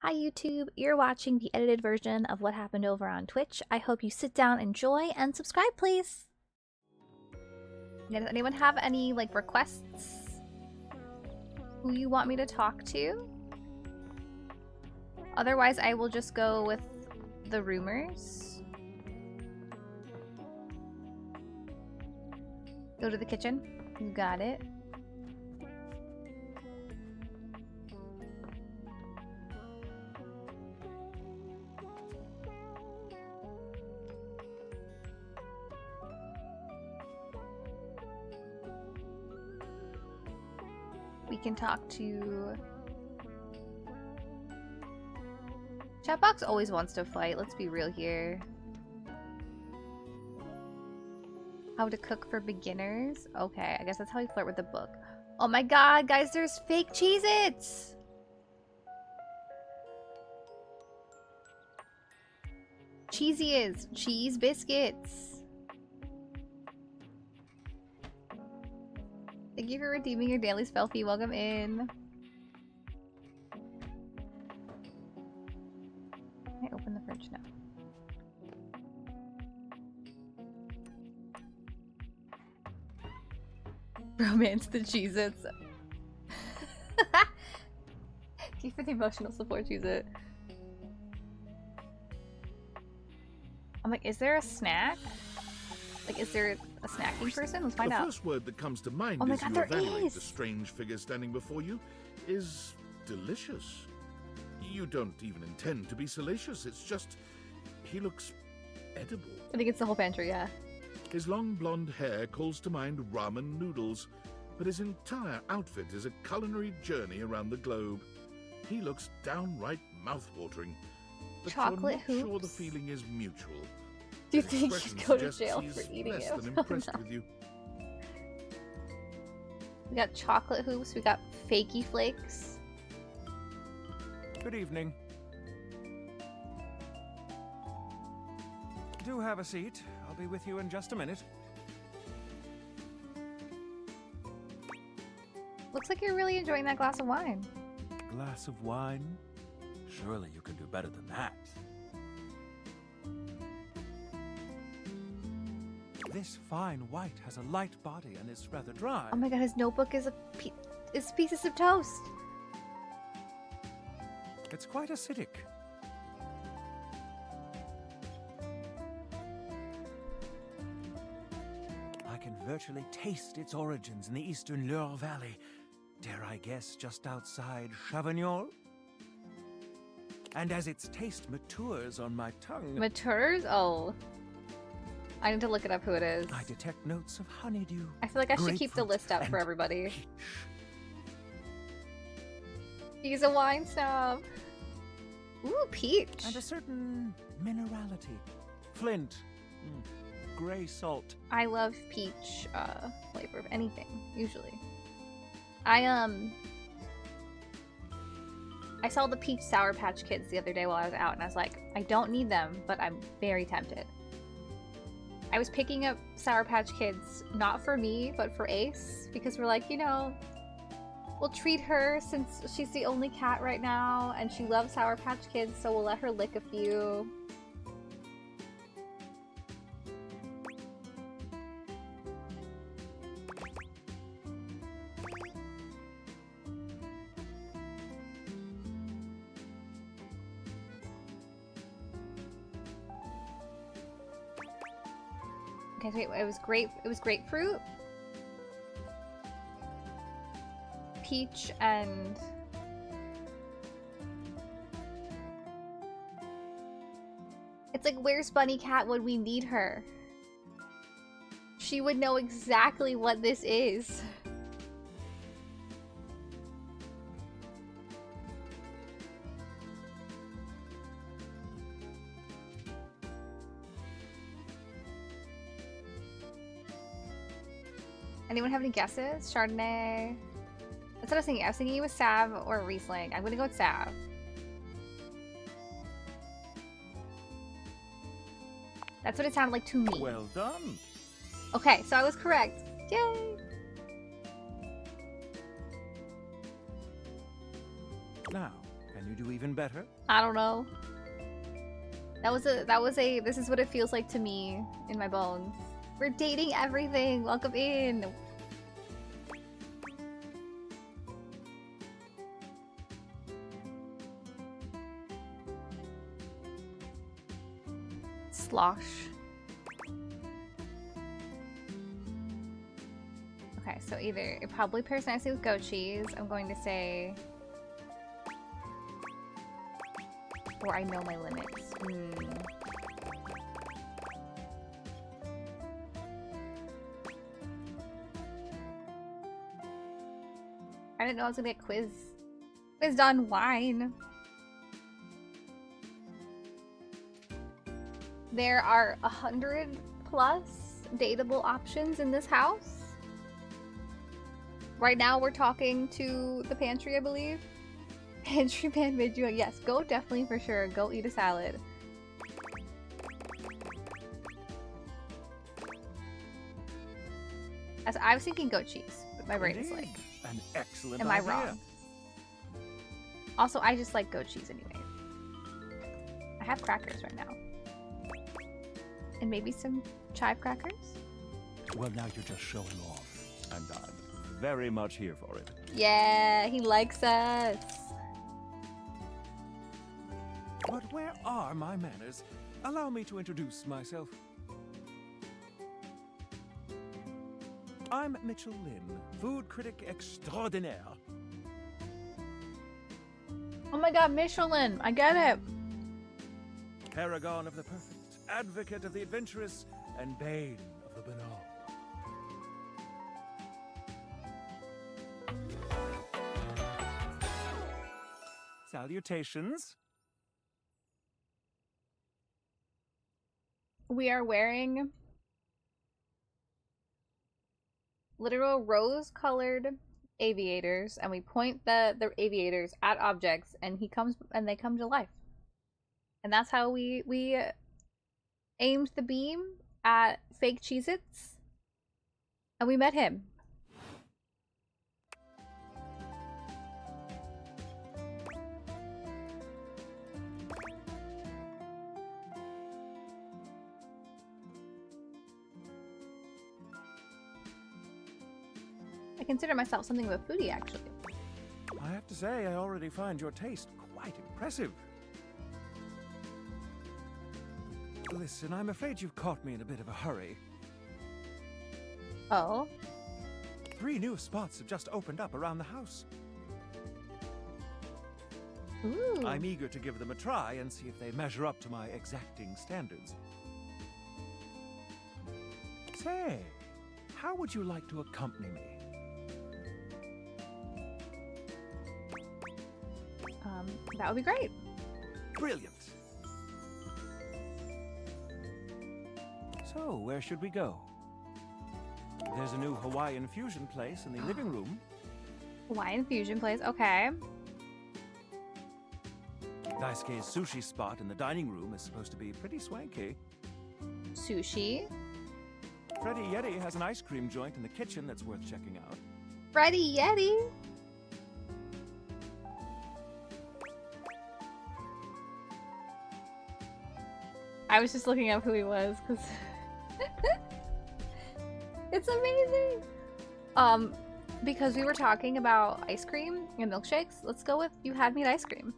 Hi YouTube, you're watching the edited version of what happened over on Twitch. I hope you sit down, enjoy, and subscribe, please. Does anyone have any requests? Who you want me to talk to? Otherwise, I will just go with the rumors. Go to the kitchen. You got it. We can talk to... Chatbox always wants to fight, let's be real here. How to cook for beginners? Okay, I guess that's how you flirt with the book. Oh my god, guys, there's fake Cheez-Its! Cheesy-Is, cheese biscuits. Thank you for redeeming your daily spell fee. Welcome in. Can I open the fridge now? Romance the Cheez-Its. Keep for the emotional support, Cheez-It. I'm like, is there a snack? Like, is there a snacking person? Let's find out. The first word that comes to mind as you evaluate the strange figure standing before you is delicious. You don't even intend to be salacious. It's just, he looks edible. I think it's the whole pantry, yeah. His long blonde hair calls to mind ramen noodles, but his entire outfit is a culinary journey around the globe. He looks downright mouth-watering. But Chocolate you're not hoops? sure the feeling is mutual. Do you think you'd go to jail for eating less it? than impressed with you. We got chocolate hoops, we got fakey flakes. Good evening. Do have a seat. I'll be with you in just a minute. Looks like you're really enjoying that glass of wine. Glass of wine? Surely you can do better than that. This fine white has a light body and is rather dry. Oh my god, his notebook is pieces of toast. It's quite acidic. I can virtually taste its origins in the eastern Loire Valley. Dare I guess just outside Chavignol? And as its taste matures on my tongue... Matures? Oh. I need to look it up who it is. I detect notes of honeydew. I feel like I should keep the list up for everybody. Peach. He's a wine snob. Ooh, peach. And a certain minerality. Flint. Gray salt. I love peach flavor of anything, usually. I saw the peach Sour Patch Kids the other day while I was out, and I was like, I don't need them, but I'm very tempted. I was picking up Sour Patch Kids, not for me, but for Ace, because we're like, you know, we'll treat her since she's the only cat right now, and she loves Sour Patch Kids, so we'll let her lick a few. Okay, so it was grapefruit, peach, and it's like, where's Bunny Cat when we need her? She would know exactly what this is. Anyone have any guesses? Chardonnay? That's what I was thinking. I was thinking it was Sav or Riesling. I'm gonna go with Sav. That's what it sounded like to me. Well done. Okay, so I was correct. Yay! Now, Can you do even better? I don't know. This is what it feels like to me in my bones. We're dating everything. Welcome in. Slosh. Okay, so either it probably pairs nicely with goat cheese. I'm going to say, or I know my limits. I didn't know I was gonna get quizzed on wine. There are 100+ dateable options in this house. Right now we're talking to the pantry, I believe. Pantry man made you. Yes, go definitely for sure. Go eat a salad. As I was thinking goat cheese, but my brain is like, an excellent am idea. I wrong? Also, I just like goat cheese anyway. I have crackers right now. And maybe some chive crackers? Well, now you're just showing off. And I'm very much here for it. Yeah, he likes us. But where are my manners? Allow me to introduce myself. I'm Mitchell Lynn, food critic extraordinaire. Oh my god, Michelin! I get it! Paragon of the perfect, advocate of the adventurous, and bane of the banal. Salutations. We are wearing literal rose-colored aviators, and we point the aviators at objects, and they come to life. And that's how we aimed the beam at fake Cheez-Its, and we met him. I consider myself something of a foodie, actually. I have to say, I already find your taste quite impressive. Listen, I'm afraid you've caught me in a bit of a hurry. Oh? 3 new spots have just opened up around the house. Ooh. I'm eager to give them a try and see if they measure up to my exacting standards. Say, how would you like to accompany me? That would be great. Brilliant. So, where should we go? There's a new Hawaiian fusion place in the living room. Hawaiian fusion place, okay. Daisuke's sushi spot in the dining room is supposed to be pretty swanky. Sushi. Freddy Yeti has an ice cream joint in the kitchen that's worth checking out. Freddy Yeti? I was just looking up who he was, because it's amazing! Because we were talking about ice cream and milkshakes, let's go with You Had Me at Ice Cream.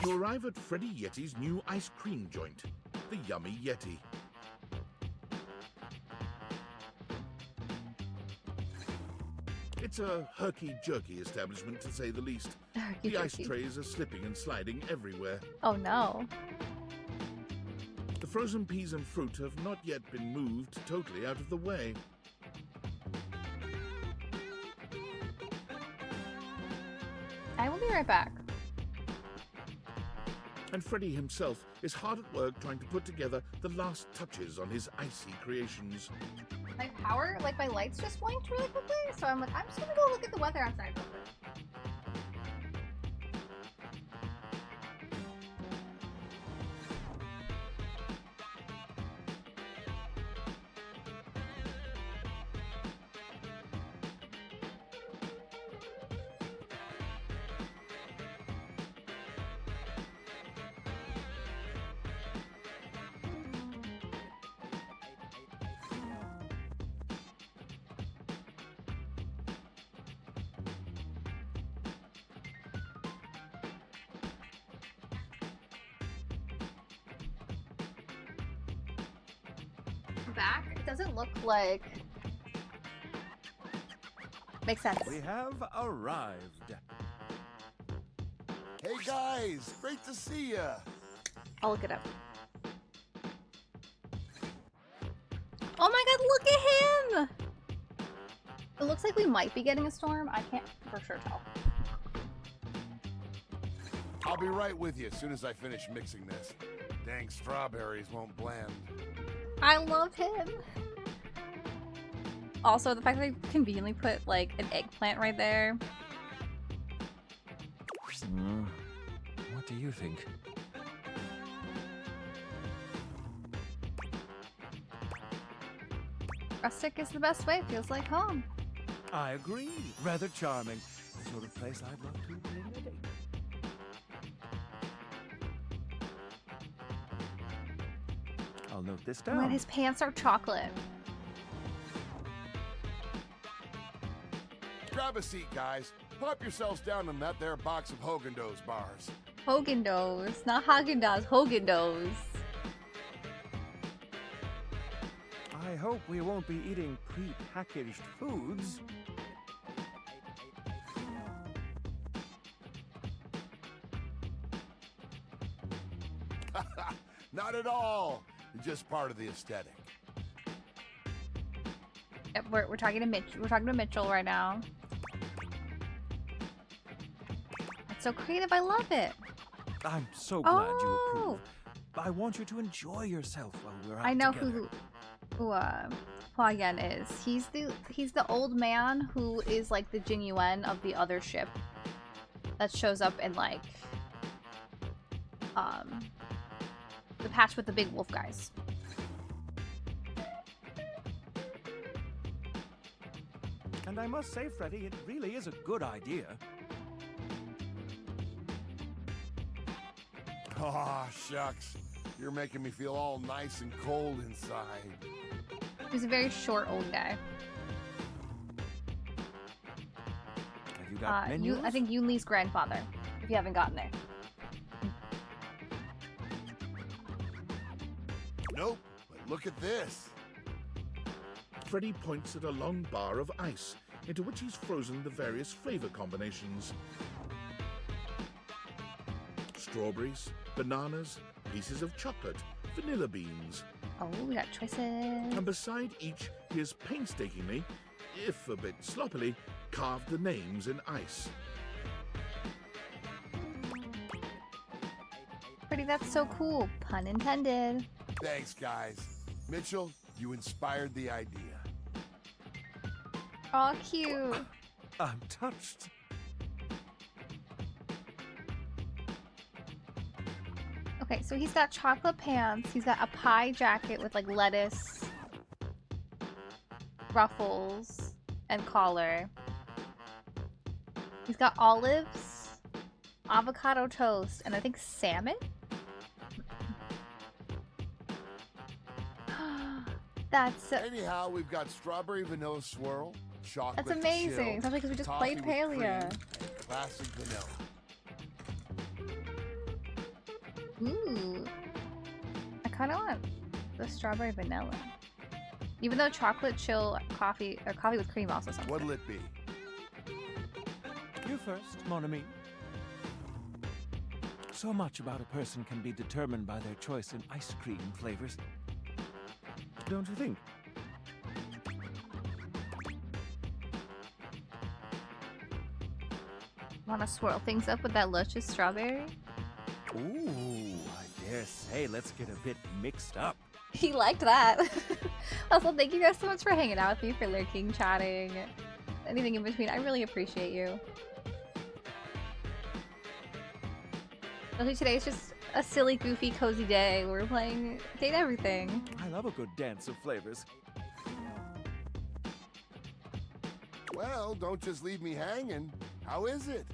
You arrive at Freddy Yeti's new ice cream joint, the Yummy Yeti. It's a herky-jerky establishment, to say the least. The ice trays are slipping and sliding everywhere. Oh no. The frozen peas and fruit have not yet been moved totally out of the way. I will be right back. And Freddy himself is hard at work trying to put together the last touches on his icy creations. My lights just blinked really quickly, so I'm like, I'm just gonna go look at the weather outside real quick. back, it doesn't look like... Makes sense. We have arrived. Hey guys, great to see ya. I'll look it up. Oh my god, look at him! It looks like we might be getting a storm. I can't for sure tell. I'll be right with you as soon as I finish mixing this. Dang strawberries won't blend. I love him. Also, the fact that they conveniently put, like, an eggplant right there. What do you think? Rustic is the best way. Feels like home. I agree. Rather charming. The sort of place I'd love to bring a date. I'll note this down. When his pants are chocolate. Grab a seat, guys. Pop yourselves down in that there box of Haagen-Dazs bars. Haagen-Dazs. Not Haagen-Dazs. Haagen-Dazs. I hope we won't be eating pre-packaged foods. Not at all. It's just part of the aesthetic. Yep, we're talking to Mitch. We're talking to Mitchell right now. That's so creative. I love it. I'm so glad you Oh! approve. I want you to enjoy yourself while we're out I know together. who Hua Yan is. He's the old man who is like the Jing Yuan of the other ship that shows up in like the patch with the big wolf guys. And I must say, Freddy, it really is a good idea. Aw, shucks. You're making me feel all nice and cold inside. He's a very short old guy. Have you got menus? I think Yun Li's grandfather, if you haven't gotten there. Nope, but look at this. Freddy points at a long bar of ice, into which he's frozen the various flavor combinations. Strawberries, bananas, pieces of chocolate, vanilla beans. Oh, we got choices. And beside each, he has painstakingly, if a bit sloppily, carved the names in ice. Pretty, that's so cool. Pun intended. Thanks, guys. Mitchell, you inspired the idea. Aw, cute. I'm touched. Okay, so he's got chocolate pants. He's got a pie jacket with like lettuce, ruffles, and collar. He's got olives, avocado toast, and I think salmon? That's so, Anyhow, we've got strawberry vanilla swirl, chocolate that's amazing. chill, Especially because we just coffee played with cream, Palia. and classic vanilla. Ooh. I kind of want the strawberry vanilla. Even though chocolate chill coffee, or coffee with cream also sounds What'll good. it be? You first, mon ami. So much about a person can be determined by their choice in ice cream flavors. Don't you think? Want to swirl things up with that luscious strawberry? Ooh, I dare say, let's get a bit mixed up. He liked that. Also, thank you guys so much for hanging out with me, for lurking, chatting, anything in between. I really appreciate you. Especially today is just a silly, goofy, cozy day. We're playing Date Everything. I love a good dance of flavors. Well, don't just leave me hanging. How is it?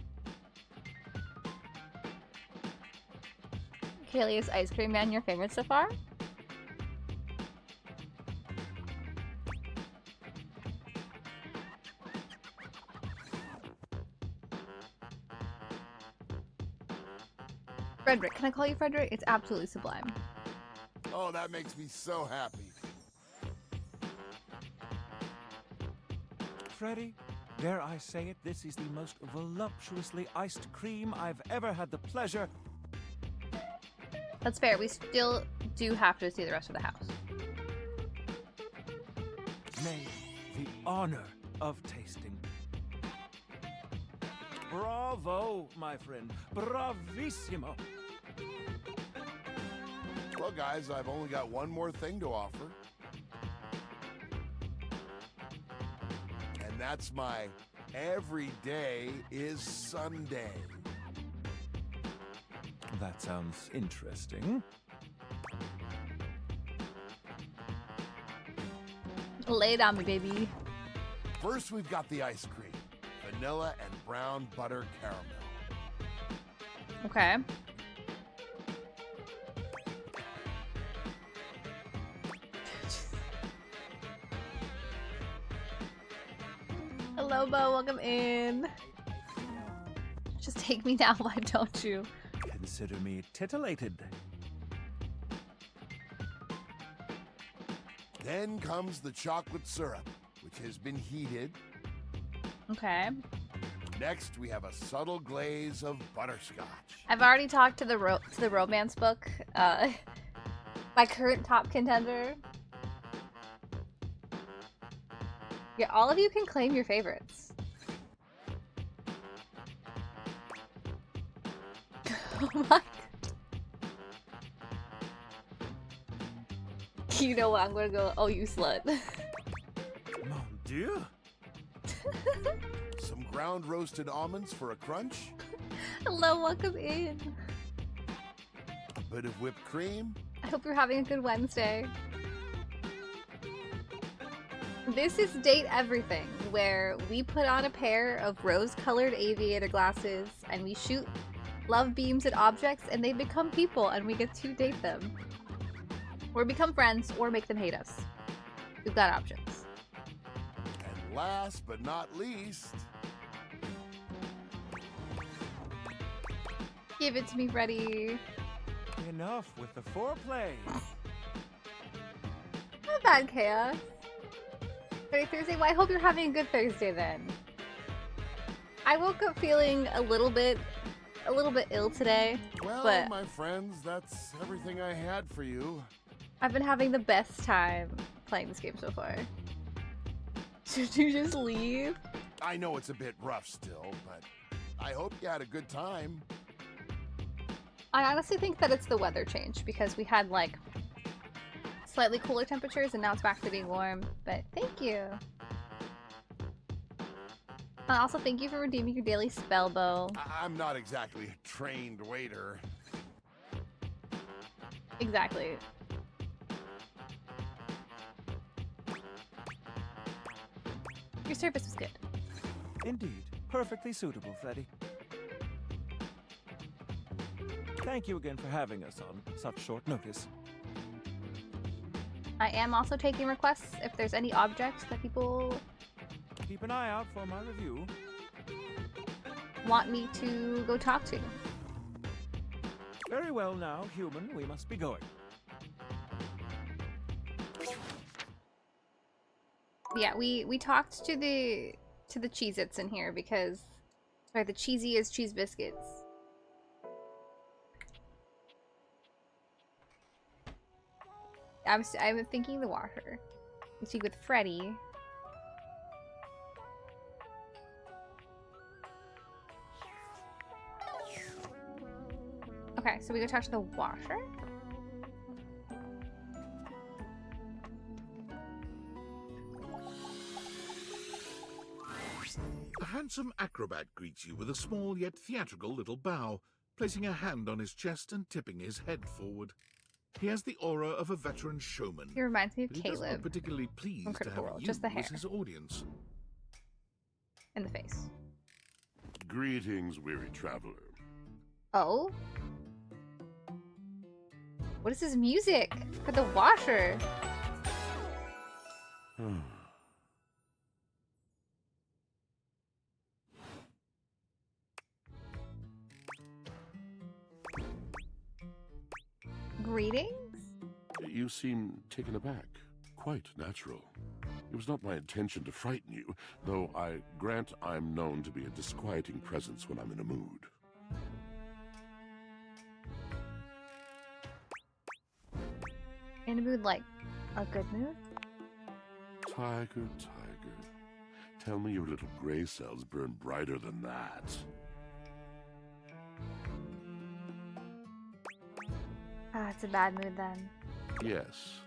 Kaylee, is Ice Cream Man your favorite so far? Frederick. Can I call you Frederick? It's absolutely sublime. Oh, that makes me so happy. Freddy, dare I say it, this is the most voluptuously iced cream I've ever had the pleasure. That's fair. We still do have to see the rest of the house. May the honor of tasting. Bravo, my friend. Bravissimo. Well, guys, I've only got one more thing to offer. And that's my every day is Sunday. That sounds interesting. Lay it on me, baby. First, we've got the ice cream. Vanilla and brown butter caramel. Okay. Hello, Bo. Welcome in. Just take me now, why don't you? Consider me titillated. Then comes the chocolate syrup, which has been heated. Okay. Next, we have a subtle glaze of butterscotch. I've already talked to the romance book. My current top contender. Yeah, all of you can claim your favorites. Oh my. You know what? I'm gonna go. Oh, you slut. Mon Dieu. Some ground roasted almonds for a crunch. Hello, welcome in. A bit of whipped cream. I hope you're having a good Wednesday. This is Date Everything, where we put on a pair of rose-colored aviator glasses and we shoot love beams at objects and they become people and we get to date them. Or become friends or make them hate us. We've got options. And last but not least, Give it to me, Freddy. Enough with the foreplay. Not bad, Chaos. Very Thursday. Well, I hope you're having a good Thursday then. I woke up feeling a little bit ill today. well, but my friends, that's everything I had for you. I've been having the best time playing this game so far. Should you just leave? I know it's a bit rough still, but I hope you had a good time. I honestly think that it's the weather change because we had like slightly cooler temperatures and now it's back to being warm. But thank you. Also, thank you for redeeming your daily spell bow. I'm not exactly a trained waiter. Exactly. Your service was good. Indeed. Perfectly suitable, Freddy. Thank you again for having us on such short notice. I am also taking requests if there's any objects that people Keep an eye out for my review. want me to go talk to. Very well now, human, we must be going. Yeah, we talked to the Cheez-Its in here because they're the cheesiest cheese biscuits. I'm thinking the washer. You speak with Freddy. Okay, so we go talk to the washer. A handsome acrobat greets you with a small yet theatrical little bow, placing a hand on his chest and tipping his head forward. He has the aura of a veteran showman. He reminds me of But he does not Caleb particularly pleased to Critical have Role, you just the as hair. his audience. in the face. Greetings, weary traveler. Oh? What is this music for the washer? You seem taken aback. Quite natural. It was not my intention to frighten you, though I grant I'm known to be a disquieting presence when I'm in a mood. In a mood like a good mood? Tiger, tiger, tell me your little gray cells burn brighter than that. Ah, it's a bad mood then. Yes.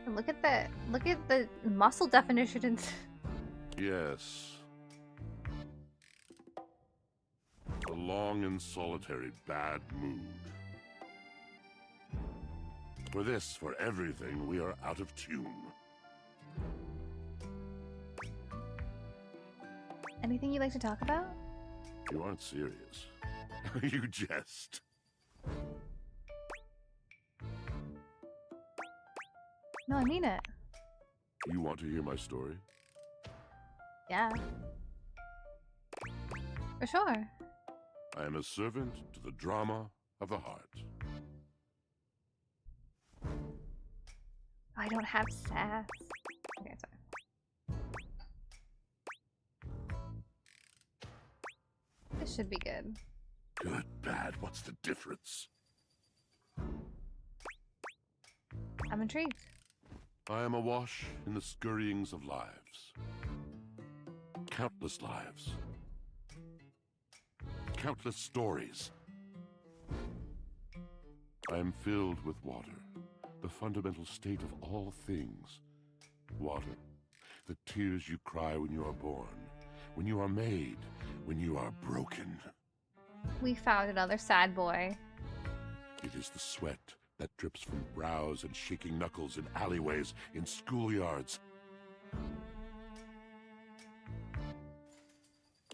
And look at the muscle definitions. Yes. A long and solitary bad mood. For this, for everything, we are out of tune. Anything you'd like to talk about? You aren't serious. You jest. No, I mean it. You want to hear my story? Yeah. For sure. I am a servant to the drama of the heart. I don't have sass. Okay, sorry. This should be good. Good, bad, what's the difference? I'm intrigued. I am awash in the scurryings of lives. Countless lives. Countless stories. I am filled with water, the fundamental state of all things. Water, the tears you cry when you are born, when you are made, when you are broken. We found another sad boy. It is the sweat that drips from brows and shaking knuckles in alleyways, in schoolyards.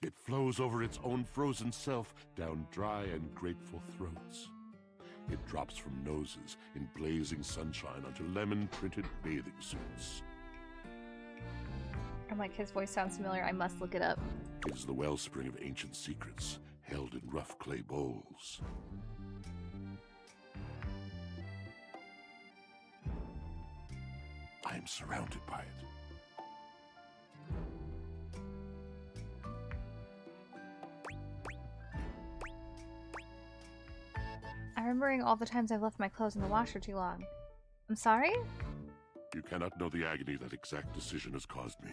It flows over its own frozen self down dry and grateful throats. It drops from noses in blazing sunshine onto lemon-printed bathing suits. I'm like, his voice sounds familiar. I must look it up. It is the wellspring of ancient secrets, held in rough clay bowls. I am surrounded by it. I'm remembering all the times I've left my clothes in the washer too long. I'm sorry? You cannot know the agony that exact decision has caused me.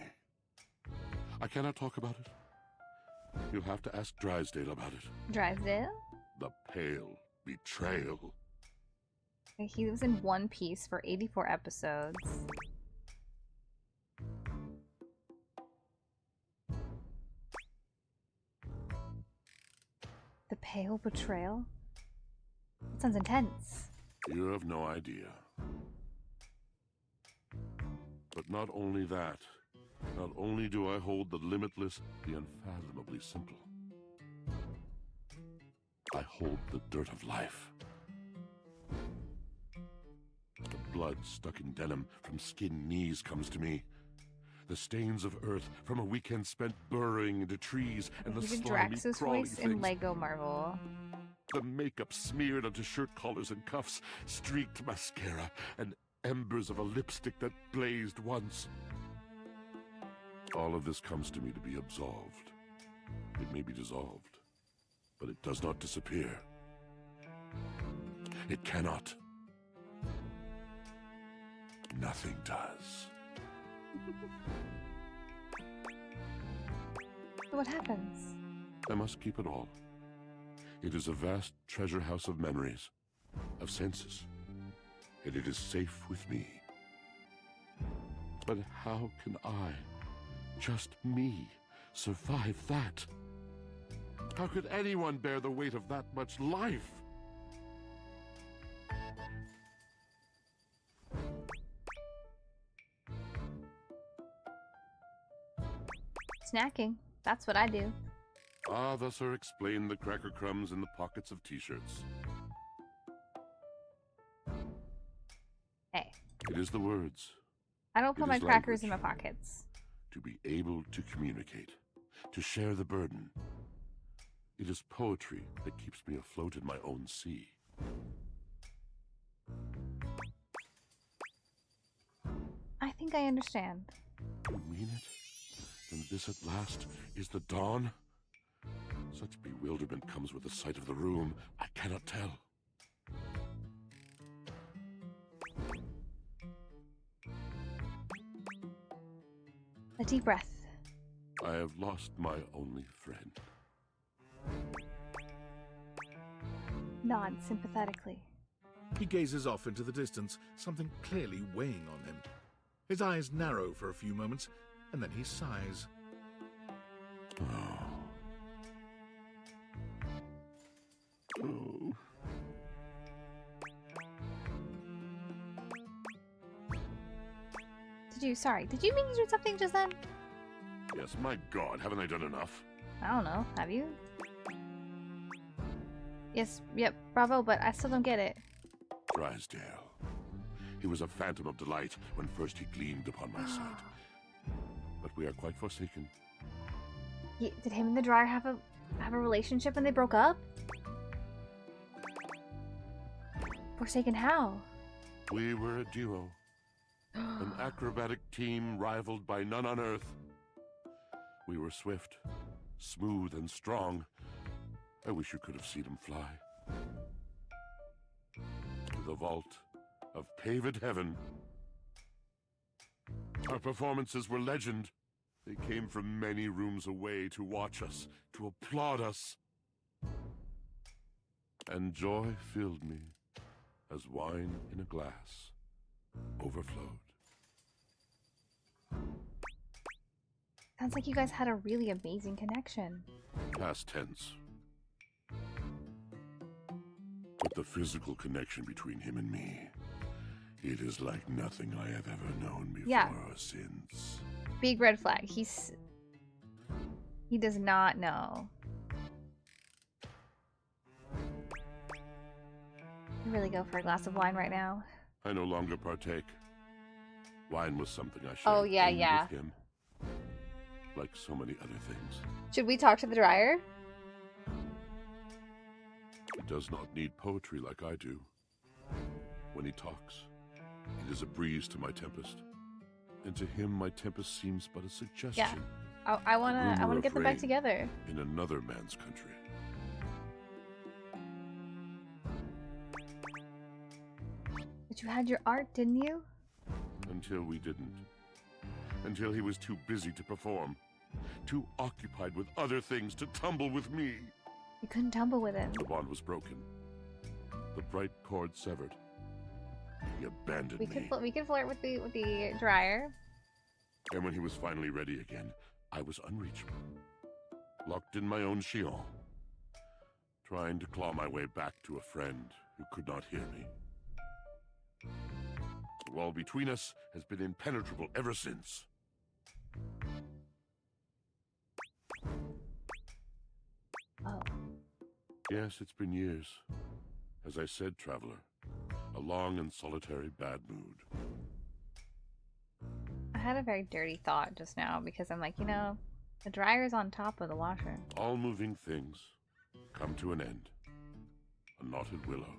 I cannot talk about it. You'll have to ask Drysdale about it. Drysdale? The pale betrayal. He was in One Piece for 84 episodes. The Pale Betrayal? That sounds intense. You have no idea. But not only that, not only do I hold the limitless, the unfathomably simple, I hold the dirt of life. The blood stuck in denim from skinned knees comes to me. The stains of earth from a weekend spent burrowing into trees and the Even slimy, Drax's crawly voice in things. Lego Marvel. The makeup smeared onto shirt collars and cuffs, streaked mascara, and embers of a lipstick that blazed once. All of this comes to me to be absolved. It may be dissolved, but it does not disappear. It cannot. Nothing does. So what happens? I must keep it all. It is a vast treasure house of memories, of senses, and it is safe with me. But how can I, just me, survive that? How could anyone bear the weight of that much life? Snacking. That's what I do. Ah, thus are explained the cracker crumbs in the pockets of t-shirts. Hey. It is the words, I don't put It my is crackers in my language. pockets. to be able to communicate, to share the burden. It is poetry that keeps me afloat in my own sea. think I understand. You mean it? Then this at last is the dawn? Such bewilderment comes with the sight of the room. I cannot tell. A deep breath. I have lost my only friend. Nod sympathetically. He gazes off into the distance, something clearly weighing on him. His eyes narrow for a few moments, and then he sighs. Oh. Oh. Did you mean to do something just then? Yes, my God, haven't I done enough? I don't know, have you? Yes, yep, bravo, but I still don't get it. Drysdale. He was a phantom of delight when first he gleamed upon my sight. But we are quite forsaken. Did him and the dryer have a relationship when they broke up? Forsaken how? We were a duo. An acrobatic team rivaled by none on Earth. We were swift, smooth, and strong. I wish you could have seen him fly. To the vault of paved heaven. Our performances were legend. They came from many rooms away to watch us, to applaud us. And joy filled me as wine in a glass overflowed. Sounds like you guys had a really amazing connection. Past tense. But the physical connection between him and me, it is like nothing I have ever known before or since. Big red flag. He does not know. You really go for a glass of wine right now. I no longer partake. Wine was something I shared only with him. Like so many other things. Should we talk to the dryer? He does not need poetry like I do. When he talks, it is a breeze to my tempest. And to him, my tempest seems but a suggestion. Yeah, I wanna get them back together. In another man's country. But you had your art, didn't you? Until we didn't. Until he was too busy to perform. Too occupied with other things to tumble with me. You couldn't tumble with him. The bond was broken. The bright cord severed. He abandoned me. We could flirt with the dryer. And when he was finally ready again, I was unreachable. Locked in my own chillon. Trying to claw my way back to a friend who could not hear me. The wall between us has been impenetrable ever since. Oh. Yes, it's been years. As I said, traveler, a long and solitary bad mood. I had a very dirty thought just now because I'm like, the dryer's on top of the washer. All moving things come to an end. A knotted willow.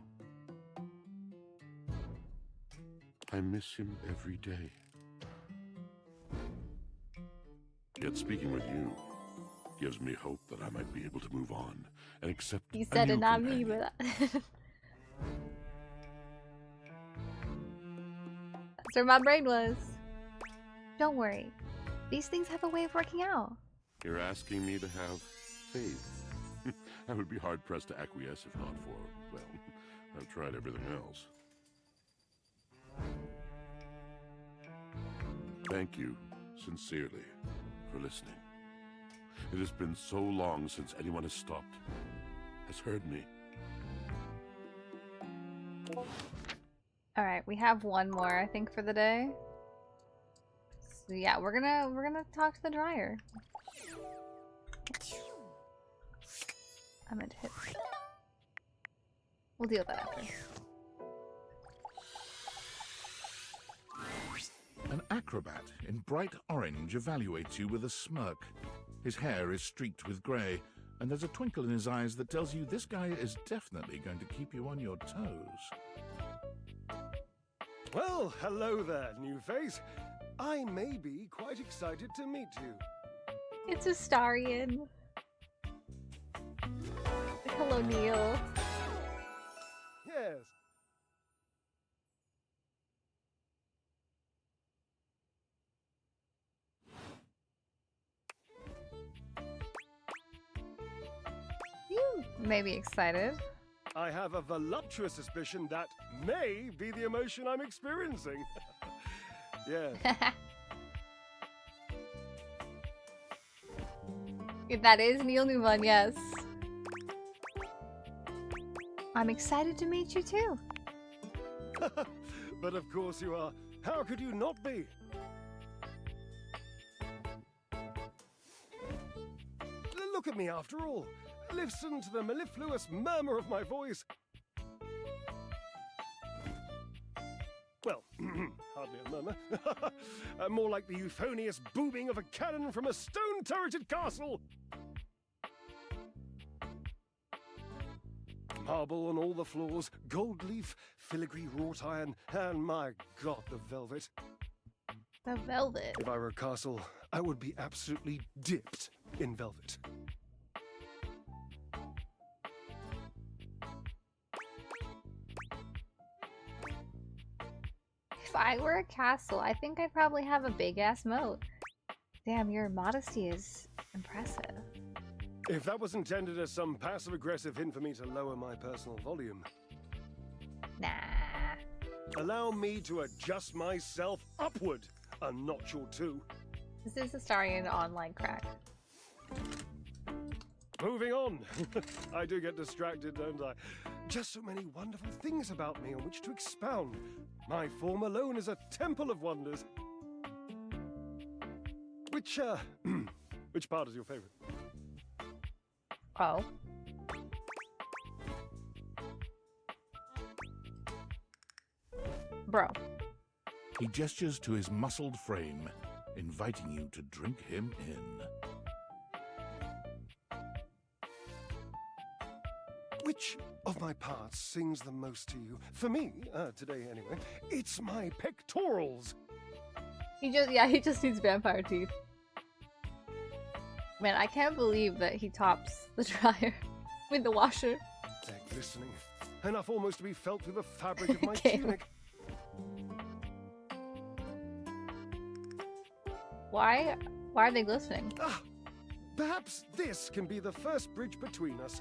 I miss him every day. Yet speaking with you gives me hope that I might be able to move on and accept You said a it, new not me, companion. but that's where my brain was. Don't worry. These things have a way of working out. You're asking me to have faith. I would be hard-pressed to acquiesce if not for, well, I've tried everything else. Thank you, sincerely, for listening. It has been so long since anyone has stopped, has heard me. Alright, we have one more, I think, for the day. So yeah, we're gonna talk to the dryer. I meant to hit. We'll deal with that after. An acrobat in bright orange evaluates you with a smirk. His hair is streaked with grey, and there's a twinkle in his eyes that tells you this guy is definitely going to keep you on your toes. Well, hello there, new face. I may be quite excited to meet you. It's Astarion. Hello, Neil. Yes. You may be excited. I have a voluptuous suspicion that may be the emotion I'm experiencing. Yes. That is Neil Newman, yes. I'm excited to meet you too. But of course you are. How could you not be? Look at me after all. Listen to the mellifluous murmur of my voice. Well, hardly a murmur. More like the euphonious booming of a cannon from a stone-turreted castle. Marble on all the floors, gold leaf, filigree wrought iron, and my God, the velvet. The velvet. If I were a castle, I would be absolutely dipped in velvet. If I were a castle, I think I'd probably have a big-ass moat. Damn, your modesty is impressive. If that was intended as some passive-aggressive hint for me to lower my personal volume. Nah. Allow me to adjust myself upward a notch or two. This is Astarion online crack. Moving on. I do get distracted, don't I? Just so many wonderful things about me on which to expound. My form alone is a temple of wonders. Which part is your favorite? Oh. Bro. He gestures to his muscled frame, inviting you to drink him in. Which of my parts sings the most to you? For me, today anyway, it's my pectorals. He just needs vampire teeth. Man, I can't believe that he tops the dryer with the washer. They're glistening. Enough almost to be felt through the fabric of my Caleb. tunic. Why are they glistening? Ah, perhaps this can be the first bridge between us.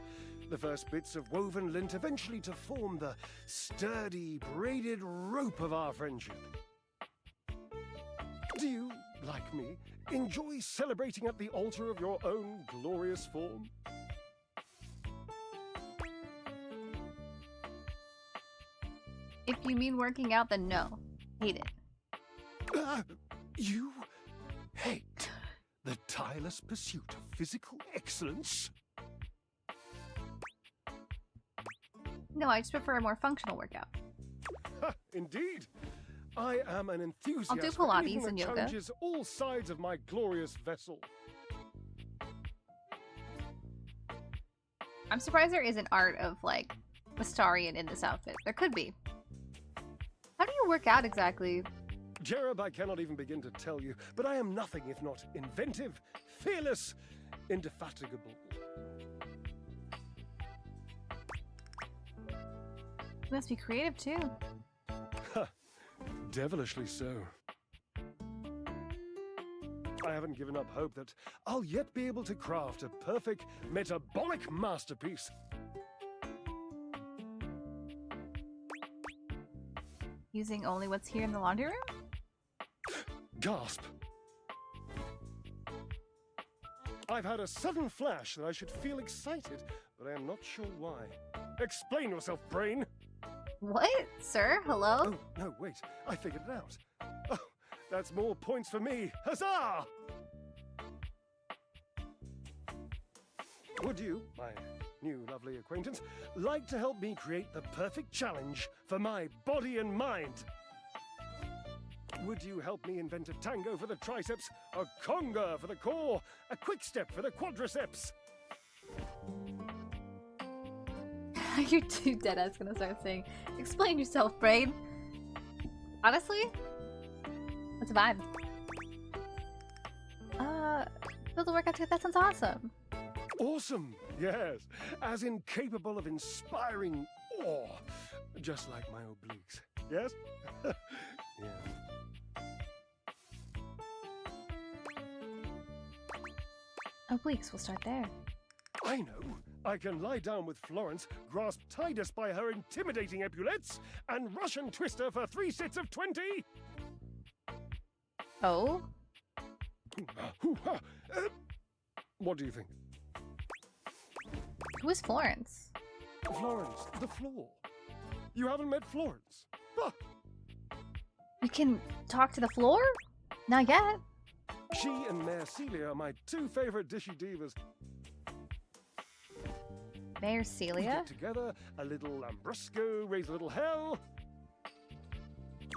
The first bits of woven lint eventually to form the sturdy, braided rope of our friendship. Do you, like me, enjoy celebrating at the altar of your own glorious form? If you mean working out, then no. Hate it. You hate the tireless pursuit of physical excellence? No, I just prefer a more functional workout. Ha, indeed. I am an enthusiast I'll do for anything Pilates that and yoga. challenges all sides of my glorious vessel. I'm surprised there isn't art of, like, Astarion in this outfit. There could be. How do you work out exactly? Jereb, I cannot even begin to tell you, but I am nothing if not inventive, fearless, indefatigable. You must be creative, too. Ha, devilishly so. I haven't given up hope that I'll yet be able to craft a perfect metabolic masterpiece. Using only what's here in the laundry room? Gasp. I've had a sudden flash that I should feel excited, but I am not sure why. Explain yourself, brain! What? Sir? Hello? Oh, no, wait. I figured it out. Oh, that's more points for me. Huzzah! Would you, my new lovely acquaintance, like to help me create the perfect challenge for my body and mind? Would you help me invent a tango for the triceps, a conga for the core, a quick step for the quadriceps? You're too deadass gonna start saying, explain yourself, brain. Honestly, that's a vibe. to work out together. That sounds awesome. Awesome, yes. As in capable of inspiring awe. Just like my obliques. Yes? Yeah. Obliques, we'll start there. I know. I can lie down with Florence, grasp Titus by her intimidating epaulettes, and Russian twist her for 3 sets of 20. Oh? What do you think? Who is Florence? Florence, the floor. You haven't met Florence? Ah, We can talk to the floor? Not yet. she and Mayor Celia are my 2 favorite dishy divas. Mayor We Celia? get together, a little Lambrusco, raise a little hell.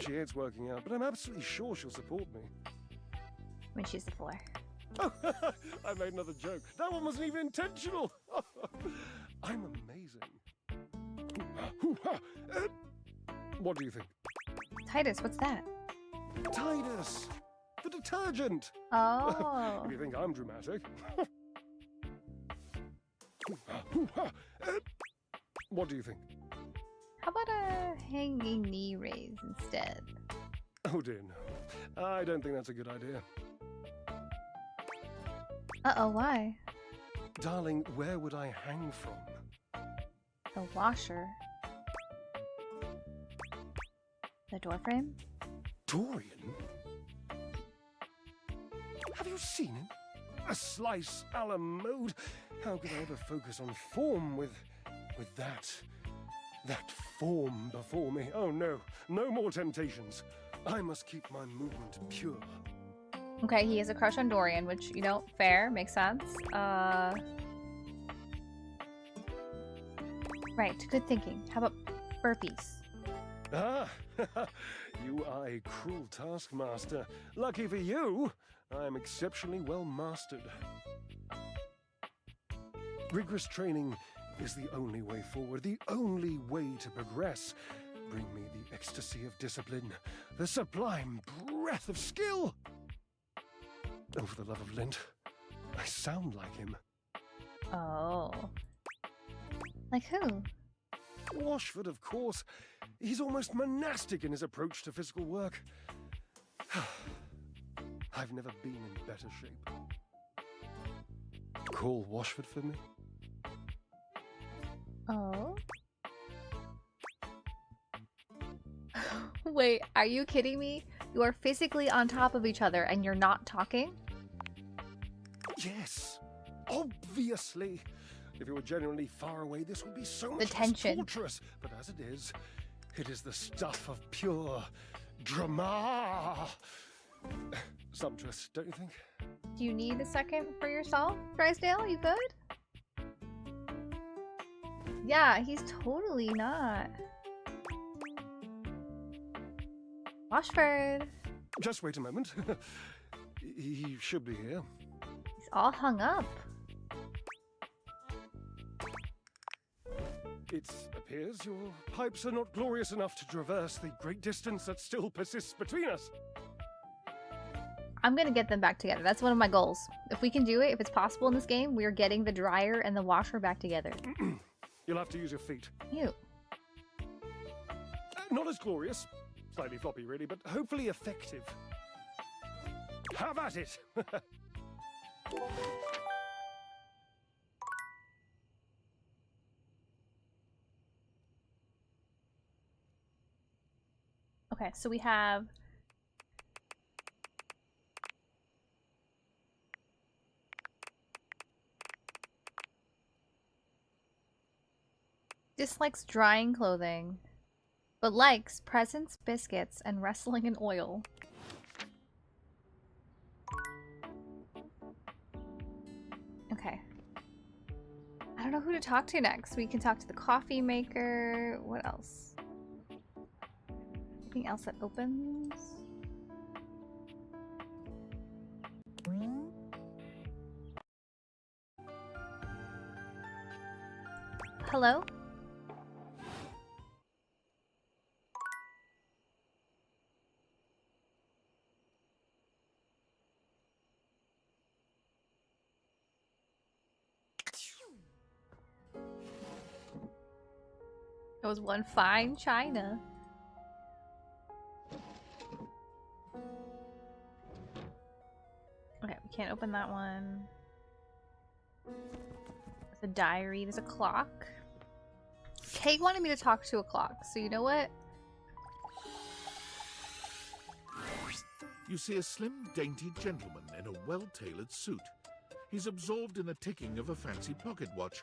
She hates working out, but I'm absolutely sure she'll support me. When she's the floor. Oh, I made another joke. That one wasn't even intentional. I'm amazing. What do you think? Titus, what's that? Titus, the detergent. Oh. If you think I'm dramatic. What do you think? How about a hanging knee raise instead? Oh dear, no. I don't think that's a good idea. Uh-oh, why? Darling, where would I hang from? The washer. The door frame? Dorian? Have you seen him? A slice a la mode? How could I ever focus on form with that form before me? Oh no, no more temptations. I must keep my movement pure. Okay, he has a crush on Dorian, which, you know, fair, makes sense. Right, good thinking. How about burpees? Ah, you are a cruel taskmaster. Lucky for you, I am exceptionally well mastered. Rigorous training is the only way forward, the only way to progress. Bring me the ecstasy of discipline, the sublime breath of skill. Oh, for the love of Lint, I sound like him. Oh. Like who? Washford, of course. He's almost monastic in his approach to physical work. I've never been in better shape. Call Washford for me? Oh. Wait, are you kidding me? You are physically on top of each other and you're not talking? Yes, obviously. If you were genuinely far away, this would be so much The tension. less torturous. But as it is the stuff of pure drama. Sumptuous, don't you think? Do you need a second for yourself, Drysdale? You good? Yeah, he's totally not. Washford. Just wait a moment. He should be here. He's all hung up. It appears your pipes are not glorious enough to traverse the great distance that still persists between us. I'm gonna get them back together. That's one of my goals. If we can do it, if it's possible in this game, we are getting the dryer and the washer back together. You'll have to use your feet. Ew. Not as glorious. Slightly floppy, really, but hopefully effective. Have at it! Okay, so we have... Dislikes drying clothing, but likes presents, biscuits, and wrestling in oil. Okay. I don't know who to talk to next. We can talk to the coffee maker. What else? Anything else that opens? Hello? It was one fine china. Okay, we can't open that one. There's a diary, there's a clock. Kay wanted me to talk to a clock, so you know what? You see a slim, dainty gentleman in a well-tailored suit. He's absorbed in the ticking of a fancy pocket watch,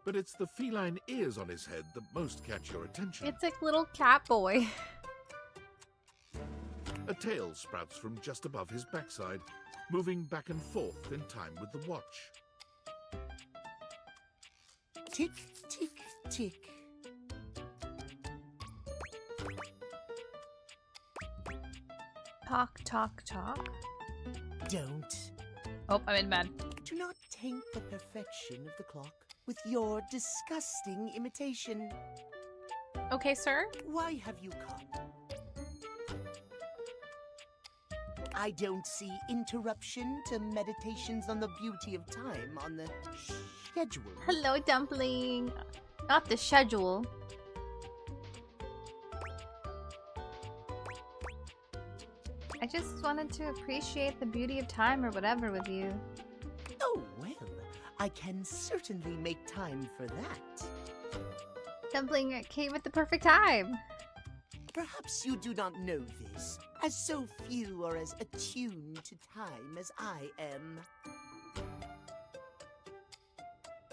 but it's the feline ears on his head that most catch your attention. It's like little cat boy. A tail sprouts from just above his backside, moving back and forth in time with the watch. Tick, tick, tick. Talk, talk, talk. Don't. Oh, I'm in bed. Do not taint the perfection of the clock with your disgusting imitation. Okay, sir. Why have you come? I don't see interruption to meditations on the beauty of time on the schedule. Hello, Dumpling. Not the schedule. I just wanted to appreciate the beauty of time or whatever with you. Oh, well, I can certainly make time for that. Dumpling came at the perfect time. Perhaps you do not know this, as so few are as attuned to time as I am.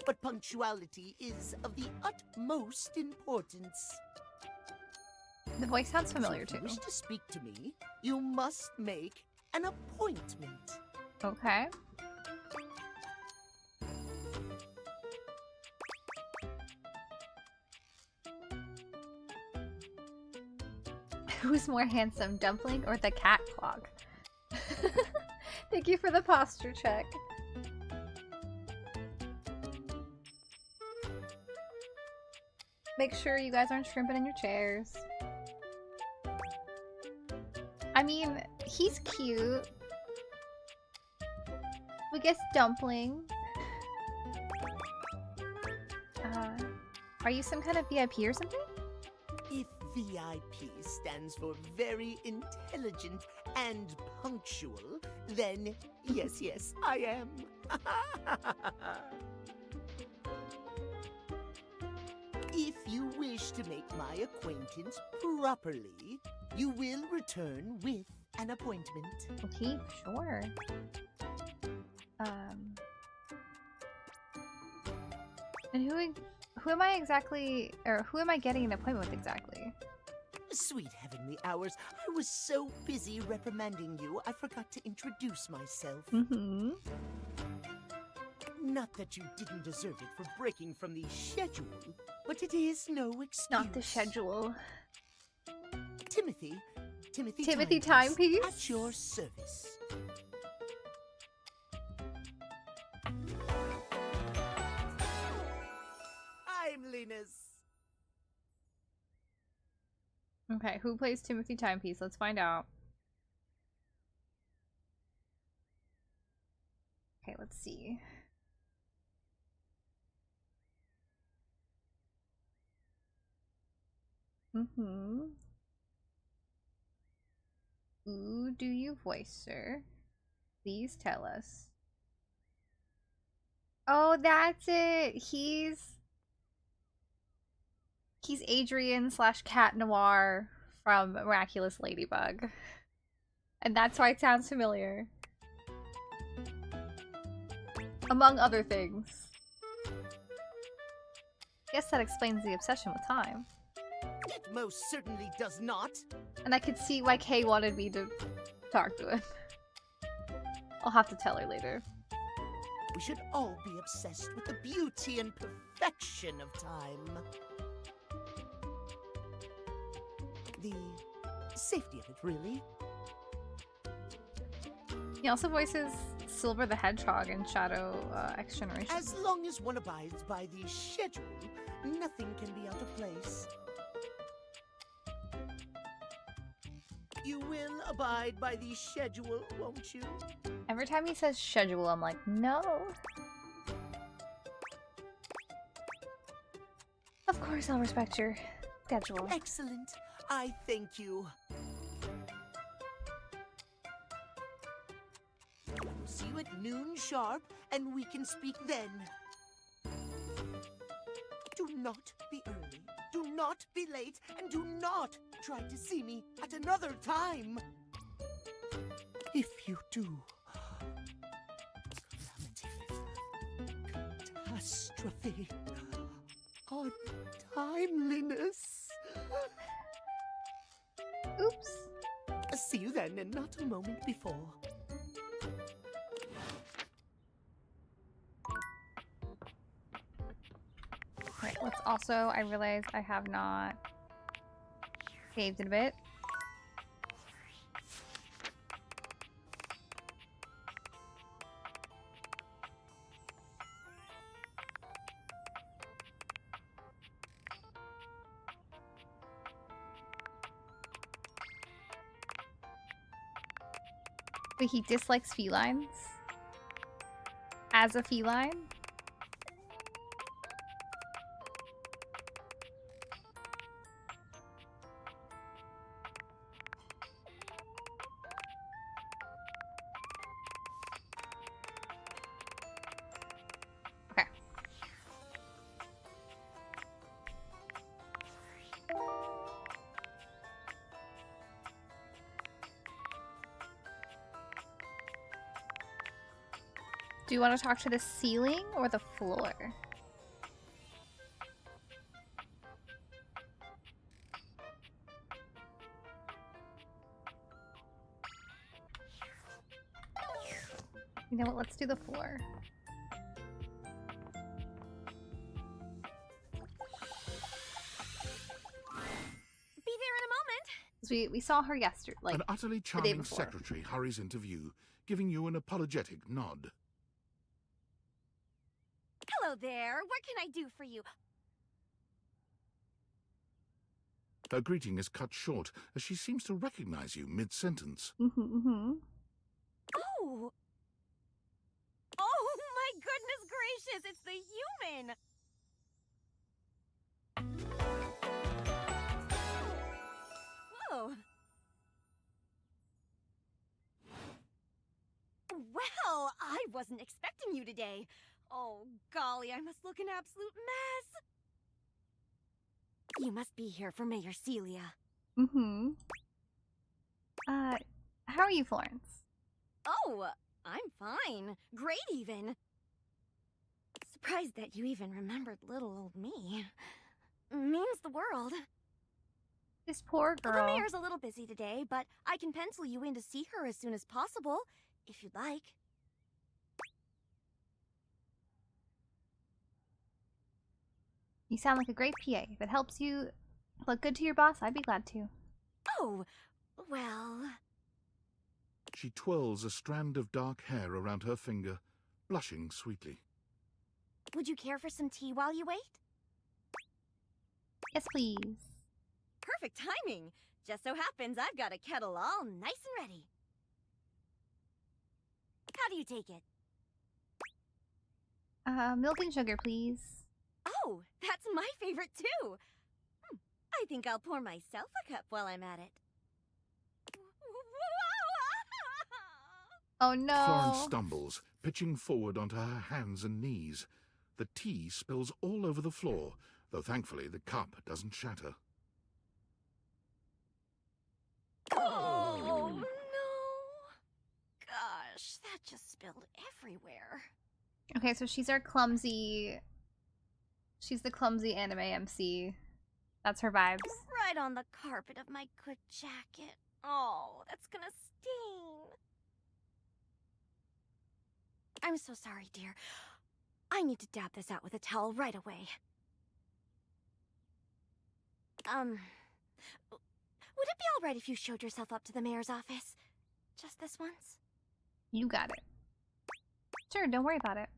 But punctuality is of the utmost importance. The voice sounds familiar If you too. wish to speak to me, you must make an appointment. Okay. Who's more handsome, Dumpling or the cat clock? Thank you for the posture check. Make sure you guys aren't shrimping in your chairs. I mean, he's cute. We guess Dumpling. Are you some kind of VIP or something? If VIP stands for very intelligent and punctual, then yes, yes, I am. If you wish to make my acquaintance properly, you will return with an appointment. Okay, sure. And who am I exactly, or who am I getting an appointment with exactly? Sweet heavenly hours, I was so busy reprimanding you, I forgot to introduce myself. Mm-hmm. Not that you didn't deserve it for breaking from the schedule, but it is no excuse. Not the schedule. Timothy Timepiece? at your service. Timeliness. Okay, who plays Timothy Timepiece? Let's find out. Okay, let's see. Mm-hmm. Who do you voice, sir? Please tell us. Oh, that's it! He's Adrian / Cat Noir from Miraculous Ladybug. And that's why it sounds familiar. Among other things. Guess that explains the obsession with time. It most certainly does not. And I could see why Kay wanted me to talk to him. I'll have to tell her later. We should all be obsessed with the beauty and perfection of time. The safety of it, really. He also voices Silver the Hedgehog in Shadow X Generation. As long as one abides by the schedule, nothing can be out of place. You will abide by the schedule, won't you? Every time he says schedule, I'm like, no. Of course, I'll respect your schedule. Excellent. I thank you. See you at noon sharp, and we can speak then. Do not be early, do not be late, and do not try to see me at another time. If you do, catastrophe, untimeliness. Oops. See you then, and not a moment before. Right, let's also, I realize I have not saved in a bit. Wait, he dislikes felines? As a feline? Okay. Do you want to talk to the ceiling or the floor? You know what? Let's do the floor. Be there in a moment. 'Cause we saw her yesterday, like An utterly the day charming before. secretary hurries into view, giving you an apologetic nod. Hello there. What can I do for you? Her greeting is cut short as she seems to recognize you mid-sentence. Oh. Oh my goodness gracious, it's the human. Whoa. Well, I wasn't expecting you today. Oh, golly, I must look an absolute mess. You must be here for Mayor Celia. Mm-hmm. How are you, Florence? Oh, I'm fine. Great, even. Surprised that you even remembered little old me. Means the world. This poor The girl. mayor's a little busy today, but I can pencil you in to see her as soon as possible, if you'd like. You sound like a great PA. If it helps you look good to your boss, I'd be glad to. Oh, well... She twirls a strand of dark hair around her finger, blushing sweetly. Would you care for some tea while you wait? Yes, please. Perfect timing. Just so happens I've got a kettle all nice and ready. How do you take it? Milk and sugar, please. Oh, that's my favorite too. I think I'll pour myself a cup while I'm at it. Oh no. Florence stumbles, pitching forward onto her hands and knees. The tea spills all over the floor, though thankfully the cup doesn't shatter. Oh no! Gosh, that just spilled everywhere. Okay, so she's our clumsy... She's the clumsy anime MC. That's her vibes. Right on the carpet of my good jacket. Oh, that's gonna sting. I'm so sorry, dear. I need to dab this out with a towel right away. Would it be all right if you showed yourself up to the mayor's office? Just this once? You got it. Sure, don't worry about it.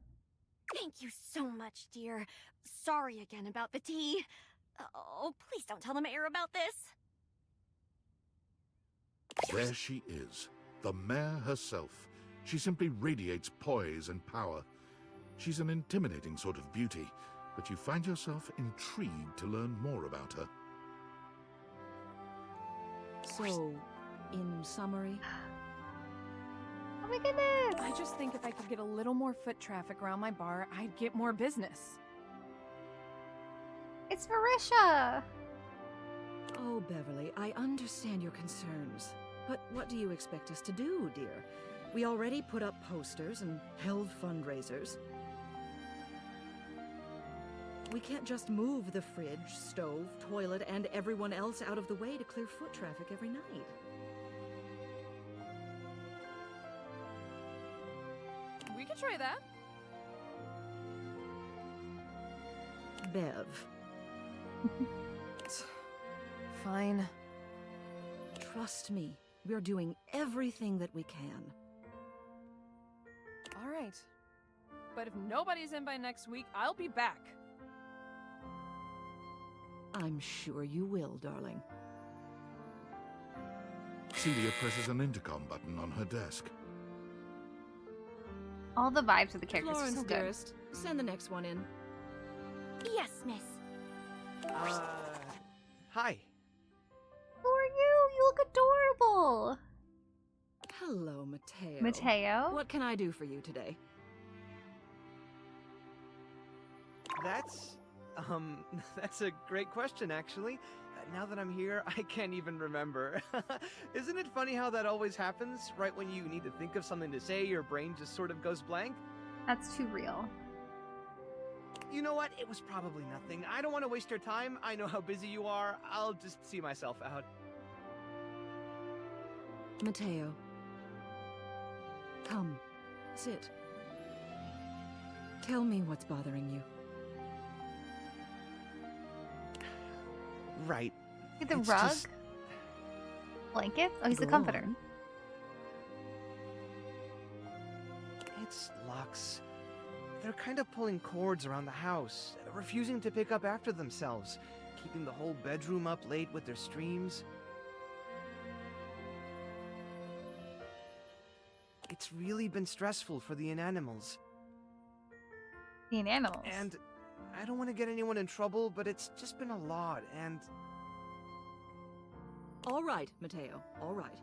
Thank you so much, dear. Sorry again about the tea. Oh, please don't tell the mayor about this. There she is, the mayor herself. She simply radiates poise and power. She's an intimidating sort of beauty, but you find yourself intrigued to learn more about her. So, in summary, Oh my goodness! I just think if I could get a little more foot traffic around my bar, I'd get more business. It's Marisha! oh, Beverly, I understand your concerns. But what do you expect us to do, dear? We already put up posters and held fundraisers. We can't just move the fridge, stove, toilet, and everyone else out of the way to clear foot traffic every night. We could try that. Bev. Fine. Trust me, we're doing everything that we can. All right. But if nobody's in by next week, I'll be back. I'm sure you will, darling. Celia presses an intercom button on her desk. All the vibes of the characters are Florence, so good. dearest, send the next one in. Yes, miss. Hi. Who are you? You look adorable! Hello, Mateo. Mateo? What can I do for you today? That's, that's a great question, actually. Now that I'm here, I can't even remember. Isn't it funny how that always happens? Right when you need to think of something to say, your brain just sort of goes blank? That's too real. You know what? It was probably nothing. I don't want to waste your time. I know how busy you are. I'll just see myself out. Mateo. Come, sit. Tell me what's bothering you. Right. Get the It's rug? just- Blanket? Oh, he's the Go comforter. on. It's Lux. They're kind of pulling cords around the house, refusing to pick up after themselves, keeping the whole bedroom up late with their streams. It's really been stressful for the inanimals. Being animals. And I don't want to get anyone in trouble, but it's just been a lot, and All right, Mateo, all right.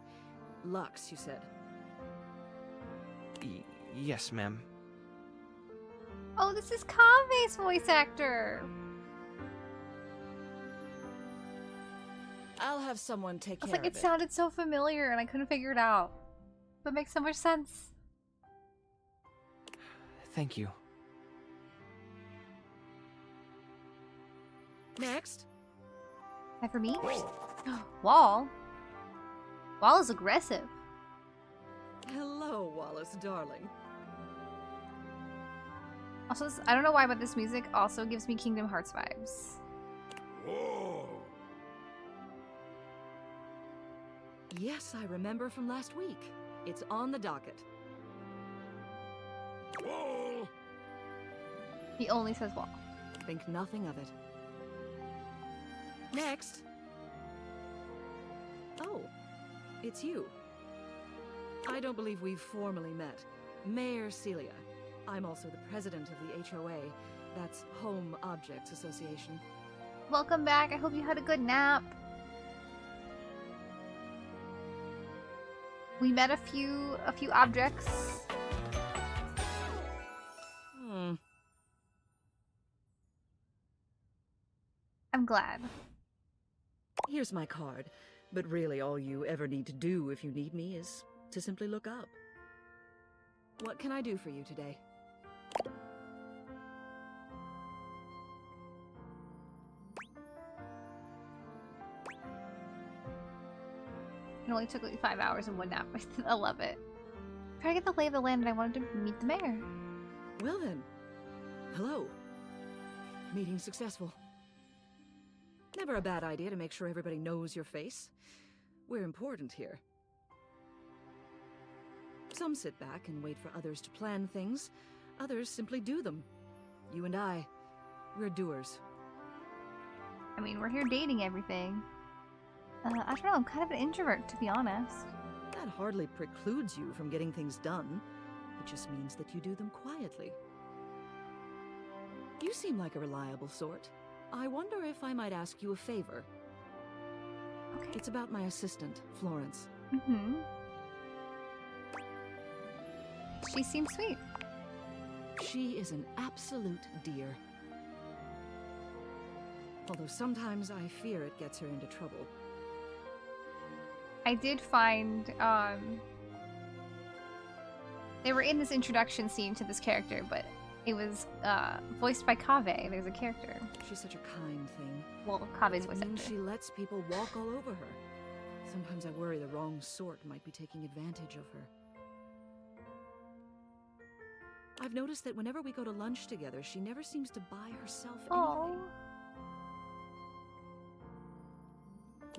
Lux, you said. yes, ma'am. Oh, this is Kave's voice actor! I'll have someone take I was care like, of it sounded so familiar and I couldn't figure it out. But it makes so much sense. Thank you. Next. That for me? Wall? Wall is aggressive. Hello, Wallace, darling. Also, I don't know why, but this music also gives me Kingdom Hearts vibes. Whoa! Yes, I remember from last week. It's on the docket. Whoa! He only says wall. Think nothing of it. Next. Oh, it's you. I don't believe we've formally met. Mayor Celia. I'm also the president of the HOA. That's Home Objects Association. Welcome back. I hope you had a good nap. We met a few objects. I'm glad. Here's my card. But really all you ever need to do if you need me is to simply look up. What can I do for you today? It only took like 5 hours and one nap. I love it. Try to get the lay of the land and I wanted to meet the mayor. Well then. Hello. Meeting successful. Never a bad idea to make sure everybody knows your face. We're important here. Some sit back and wait for others to plan things. Others simply do them. You and I, we're doers. I mean, we're here dating everything. I don't know, I'm kind of an introvert, to be honest. That hardly precludes you from getting things done. It just means that you do them quietly. You seem like a reliable sort. I wonder if I might ask you a favor. Okay. It's about my assistant, Florence. Mm-hmm. She seems sweet. She is an absolute dear. Although sometimes I fear it gets her into trouble. I did find, they were in this introduction scene to this character, but it was, voiced by Kaveh. There's a character. She's such a kind thing. Well, Kave's voice It means actor. she lets people walk all over her. Sometimes I worry the wrong sort might be taking advantage of her. I've noticed that whenever we go to lunch together, she never seems to buy herself anything.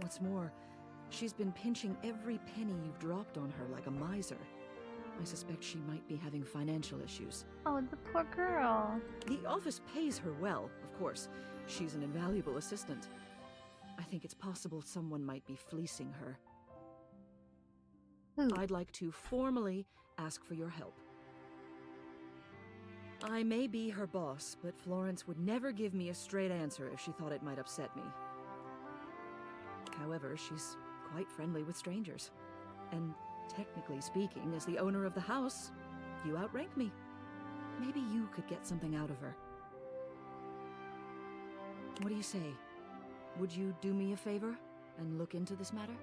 What's more, she's been pinching every penny you've dropped on her like a miser. I suspect she might be having financial issues. Oh, the poor girl. The office pays her well, of course. She's an invaluable assistant. I think it's possible someone might be fleecing her. Who? I'd like to formally ask for your help. I may be her boss, but Florence would never give me a straight answer if she thought it might upset me. However, she's quite friendly with strangers. And technically speaking, as the owner of the house, you outrank me. Maybe you could get something out of her. What do you say? Would you do me a favor and look into this matter?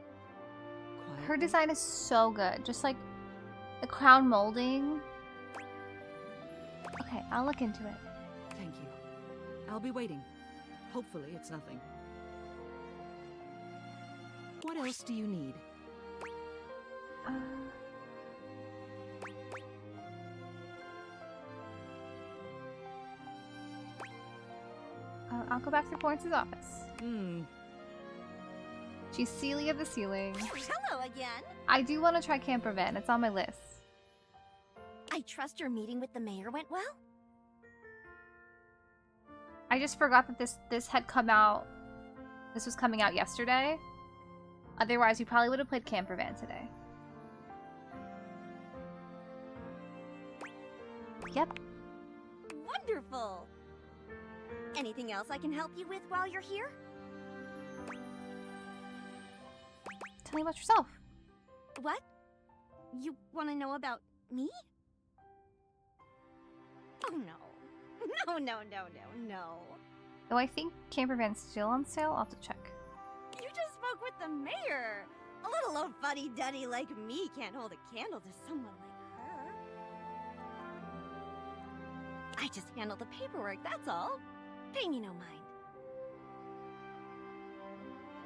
Quietly? Her design is so good. Just like the crown molding. Okay, I'll look into it. Thank you. I'll be waiting. Hopefully it's nothing. What else do you need? I'll go back to Florence's office. She's Celia the Ceiling. Hello again. I do want to try Camper Van. It's on my list. I trust your meeting with the mayor went well? I just forgot that this had come out. This was coming out yesterday. Otherwise, we probably would have played Camper Van today. Yep. Wonderful. Anything else I can help you with while you're here? Tell me about yourself. What? You want to know about me? Oh no. No. Though I think Camper Van's still on sale, I'll have to check. You just spoke with the mayor. A little old fuddy-duddy like me can't hold a candle to someone like her. I just handle the paperwork, that's all. Pay me no mind.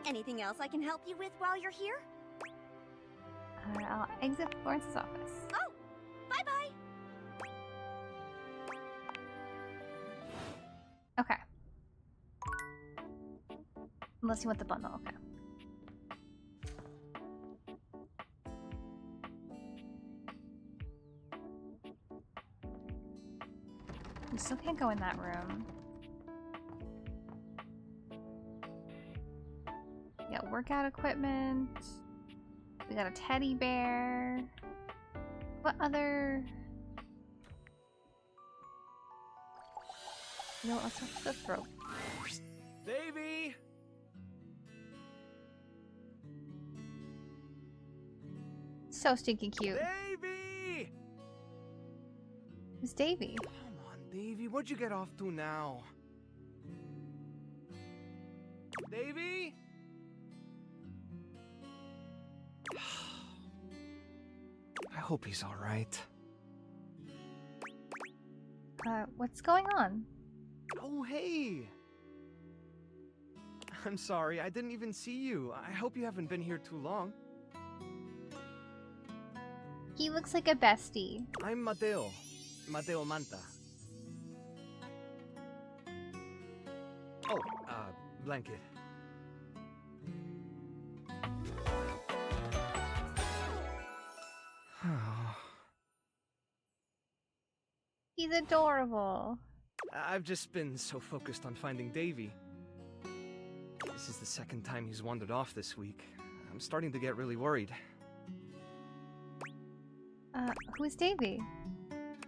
Anything else I can help you with while you're here? I'll exit Florence's office. Oh, bye-bye. Okay. Unless you want the bundle, okay. We still can't go in that room. We got workout equipment. We got a teddy bear. What other... No, let's watch the throat. Davy! So stinking cute. Davy! Who's Davy? Come on, Davy, what'd you get off to now? Davy? I hope he's alright. What's going on? Oh, hey! I'm sorry, I didn't even see you. I hope you haven't been here too long. He looks like a bestie. I'm Mateo. Mateo Manta. Oh, blanket. He's adorable. I've just been so focused on finding Davy. This is the second time he's wandered off this week. I'm starting to get really worried. Who is Davy?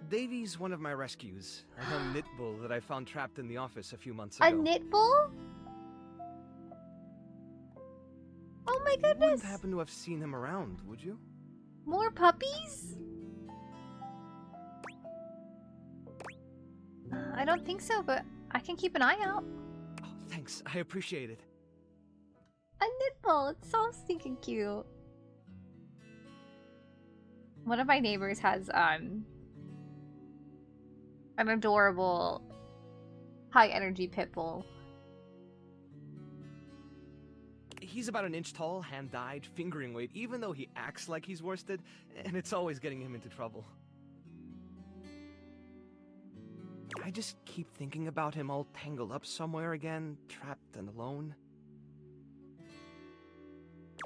Davy's one of my rescues. A young knit bull that I found trapped in the office a few months A ago. knit bull? Oh my You wouldn't goodness! happen to have seen him around, would you? More puppies? I don't think so, but I can keep an eye out. Oh, thanks. I appreciate it. A knit bull, it's so stinking cute. One of my neighbors has an adorable high energy pit bull. He's about an inch tall, hand-dyed, fingering weight, even though he acts like he's worsted, and it's always getting him into trouble. I just keep thinking about him all tangled up somewhere again, trapped and alone.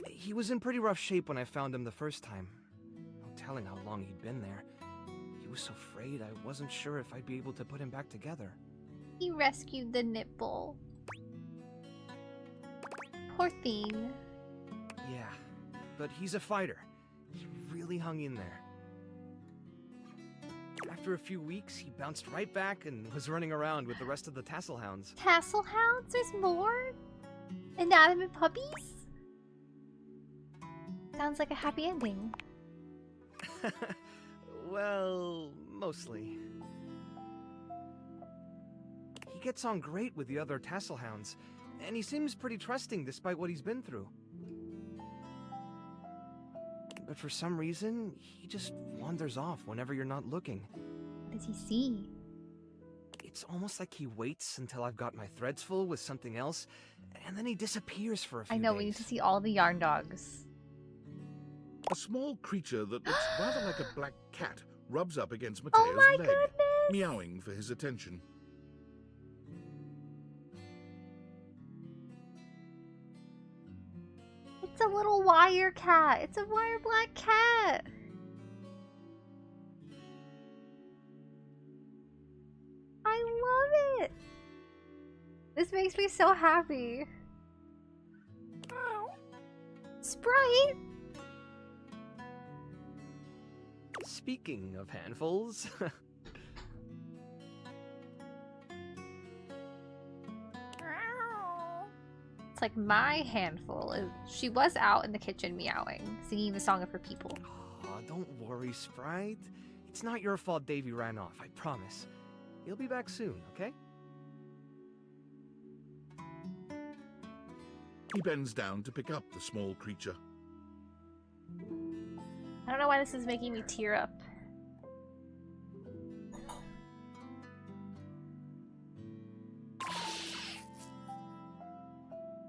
He was in pretty rough shape when I found him the first time. No telling how long he'd been there. He was so frayed I wasn't sure if I'd be able to put him back together. He rescued the knit bull. Poor thing. Yeah, but he's a fighter. He really hung in there. After a few weeks, he bounced right back and was running around with the rest of the tassel hounds. Tassel hounds? There's more? Inanimate puppies? Sounds like a happy ending. Well, mostly. He gets on great with the other tassel hounds, and he seems pretty trusting despite what he's been through. But for some reason, he just wanders off whenever you're not looking. What does he see? It's almost like he waits until I've got my threads full with something else, and then he disappears for a few I know, days. we need to see all the yarn dogs. A small creature that looks rather like a black cat rubs up against Oh Mateo's my leg, goodness! meowing for his attention. It's a little wire cat. It's a wire black cat. I love it. This makes me so happy. Sprite. Speaking of handfuls, It's like my handful. She was out in the kitchen meowing, singing the song of her people. Aw, don't worry, Sprite. It's not your fault Davy ran off, I promise. He'll be back soon, okay? He bends down to pick up the small creature. I don't know why this is making me tear up.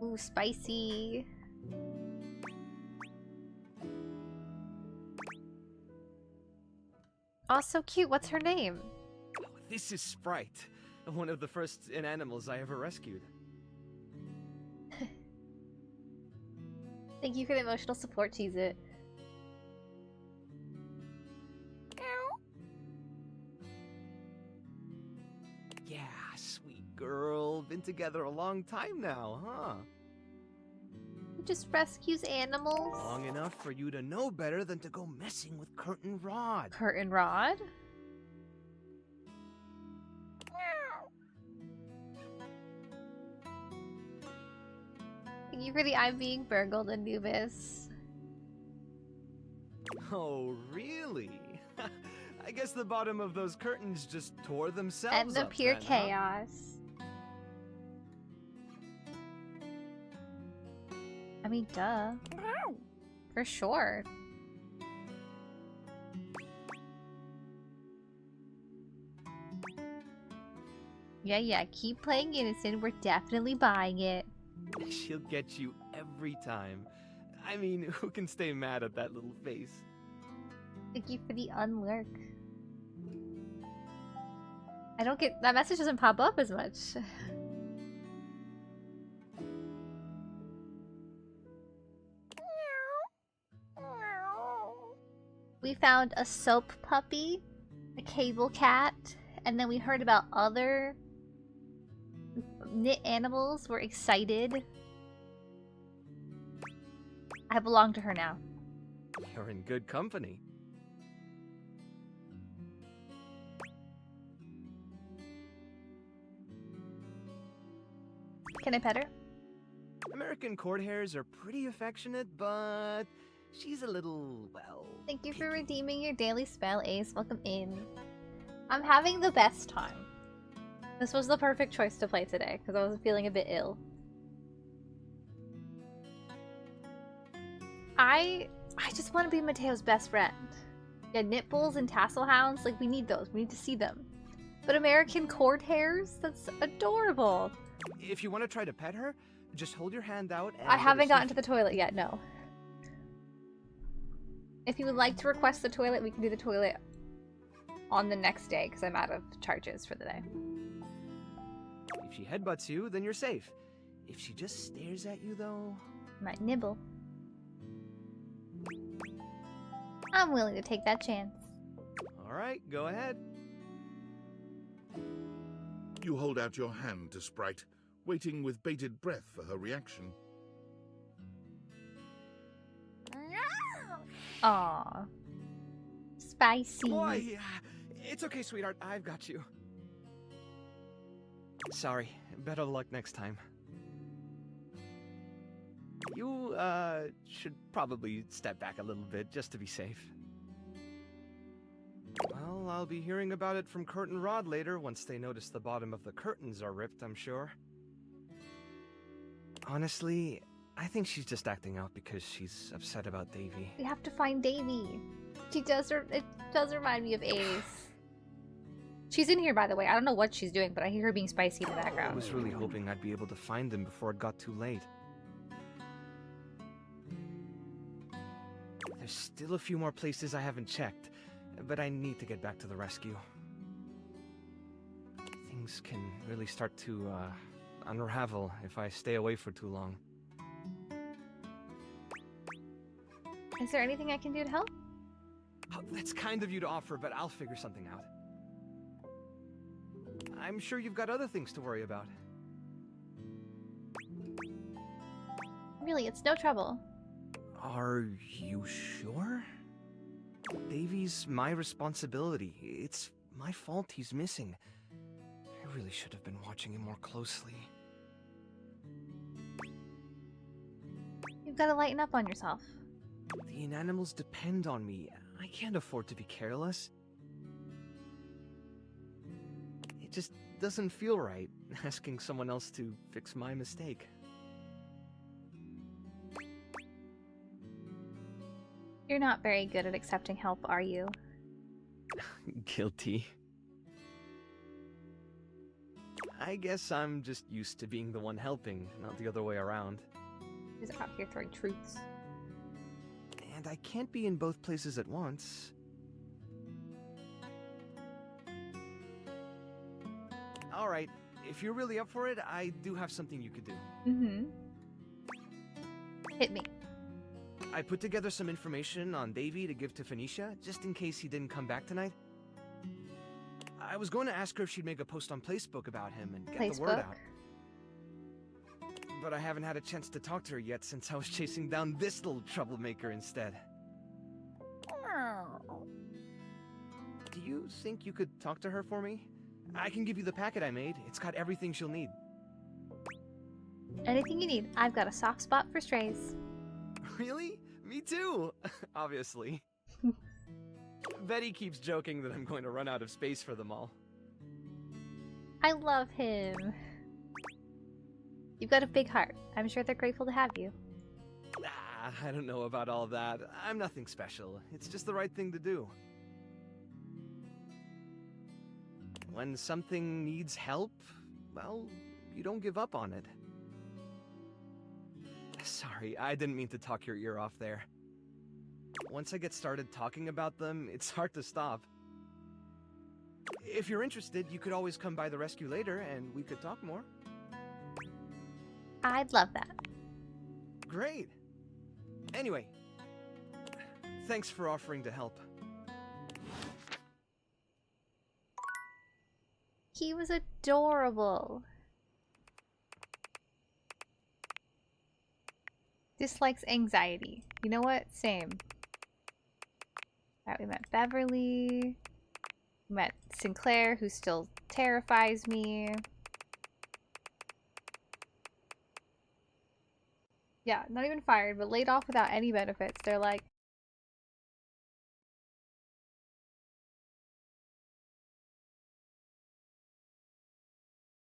Ooh, spicy. Oh, so cute. What's her name? Oh, this is Sprite, one of the first animals I ever rescued. Thank you for the emotional support, Cheez-It. Yeah, sweet girl. Been together a long time now, huh? He just rescues animals. Long enough for you to know better than to go messing with Curtain Rod. Curtain Rod? Thank you for the I'm being burgled, Anubis. Oh, really? I guess the bottom of those curtains just tore themselves And the up pure then, huh? chaos. I mean, duh. For sure. Yeah, keep playing innocent. We're definitely buying it. She'll get you every time. I mean, who can stay mad at that little face? Thank you for the unlurk. I don't get... That message doesn't pop up as much. We found a soap puppy, a cable cat, and then we heard about other knit animals. We're excited. I belong to her now. You're in good company. Can I pet her? American court hares are pretty affectionate, but she's a little, well... Thank you for picky. redeeming your daily spell, Ace. Welcome in. I'm having the best time. This was the perfect choice to play today, because I was feeling a bit ill. I just want to be Mateo's best friend. Yeah, Nitbulls and Tassel Hounds, like, we need those. We need to see them. But American court hares? That's adorable. If you want to try to pet her, just hold your hand out and... I haven't gotten to the toilet yet, no. If you would like to request the toilet, we can do the toilet on the next day, because I'm out of charges for the day. If she headbutts you, then you're safe. If she just stares at you, though... Might nibble. I'm willing to take that chance. Alright, go ahead. You hold out your hand to Sprite, waiting with bated breath for her reaction. Aww. Spicy. Boy, it's okay, sweetheart. I've got you. Sorry. Better luck next time. You, should probably step back a little bit just to be safe. Well, I'll be hearing about it from Kurt and Rod later once they notice the bottom of the curtains are ripped, I'm sure. Honestly, I think she's just acting out because she's upset about Davy. We have to find Davy. It does remind me of Ace. She's in here, by the way. I don't know what she's doing, but I hear her being spicy in the I background. was really hoping I'd be able to find them before it got too late. There's still a few more places I haven't checked, but I need to get back to the rescue. Things can really start to, unravel if I stay away for too long. Is there anything I can do to help? Oh, that's kind of you to offer, but I'll figure something out. I'm sure you've got other things to worry about. Really, it's no trouble. Are you sure? Davy's my responsibility. It's my fault he's missing. I really should have been watching him more closely. You've got to lighten up on yourself. The inanimals depend on me. I can't afford to be careless. It just doesn't feel right, asking someone else to fix my mistake. You're not very good at accepting help, are you? Guilty. I guess I'm just used to being the one helping, not the other way around. He's out here throwing truths. And I can't be in both places at once. Alright, if you're really up for it, I do have something you could do. Mm-hmm. Hit me. I put together some information on Davy to give to Phoenicia, just in case he didn't come back tonight. I was going to ask her if she'd make a post on Facebook about him and get the word out. But I haven't had a chance to talk to her yet since I was chasing down this little troublemaker instead. Do you think you could talk to her for me? I can give you the packet I made. It's got everything she'll need. Anything you need. I've got a soft spot for strays. Really? Me too! Obviously. Betty keeps joking that I'm going to run out of space for them all. I love him. You've got a big heart. I'm sure they're grateful to have you. I don't know about all that. I'm nothing special. It's just the right thing to do. When something needs help, well, you don't give up on it. Sorry, I didn't mean to talk your ear off there. Once I get started talking about them, it's hard to stop. If you're interested, you could always come by the rescue later and we could talk more. I'd love that. Great. Anyway, thanks for offering to help. He was adorable. Dislikes anxiety. You know what? Same. Alright, we met Beverly. We met Sinclair, who still terrifies me. Yeah, not even fired, but laid off without any benefits. They're like,